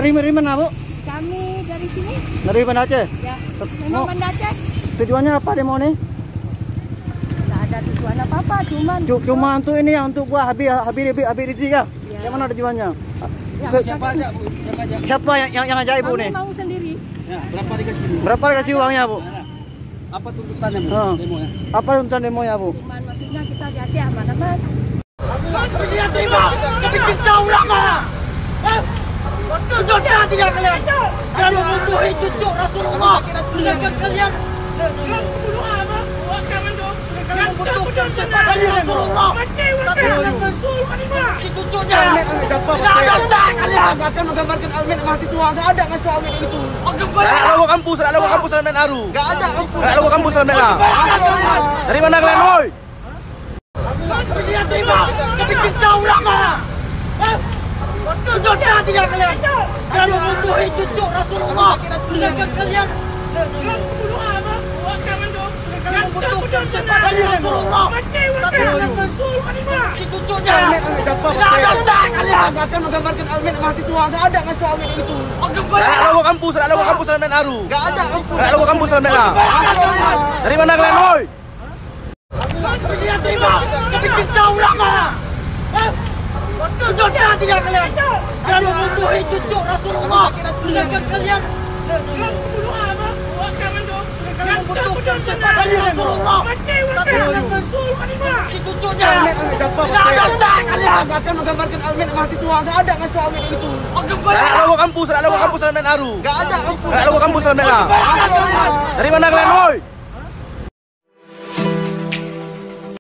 Dari mana, Bu? Kami dari sini. Dari Banda Aceh? Ya, memang Banda Aceh. Tujuannya apa demo ini? Nggak ada tujuan apa-apa, Cuma untuk ini ya, untuk buah Habib Rizik ya? Ya. Yang mana tujuannya? Ya, Siapa aja, Bu? Siapa yang ajak Ibu nih? kami mau sendiri. Ya, berapa dikasih, Bu? Berapa dikasih uangnya, Bu? Apa tuntutannya, Bu? Oh. Demonya? Apa tuntutan demonya, Bu? Cuman maksudnya kita di Aceh aman, Mas. Dia terima, tapi cinta ulama. Tujuh tidak kalian. Kalian memusuhi cucu Rasulullah. Sedangkan kalian membutuhkan syafaat Rasulullah. Tapi kalian mencuci cucunya. Tidak ada tak kalian. Akan menggambarkan almen mahasiswa, nggak ada ngasih almen itu. Ada Lalu kampus almen Aru. Nggak ada kampus. Lalu kampus almen A. Dari mana kalian, woi? Dia terima, tapi cinta ulama. Tujuh tidak kalian. Kalian memusuhi cucu Rasulullah. Sedangkan kalian membutuhkan syafaat Rasulullah. Tapi kalian mencuci cucunya. Tidak ada tak kalian. Akan menggambarkan almen mahasiswa, nggak ada ngasih almen itu. Lalu kampus almen Aru. Nggak ada kampus. Lalu kampus almen A. Dari mana kalian, woi? Dia terima, tapi cinta ulama. Tujuh tidak kalian. Kalian memusuhi cucu Rasulullah. Sedangkan kalian membutuhkan syafaat Rasulullah. Tapi kalian mencuci cucunya. Tidak ada tak kalian. Akan menggambarkan almen mahasiswa, nggak ada ngasih almen itu. Lalu kampus almen Aru. Nggak ada Lalu kampus almen A. Dari mana kalian, woi?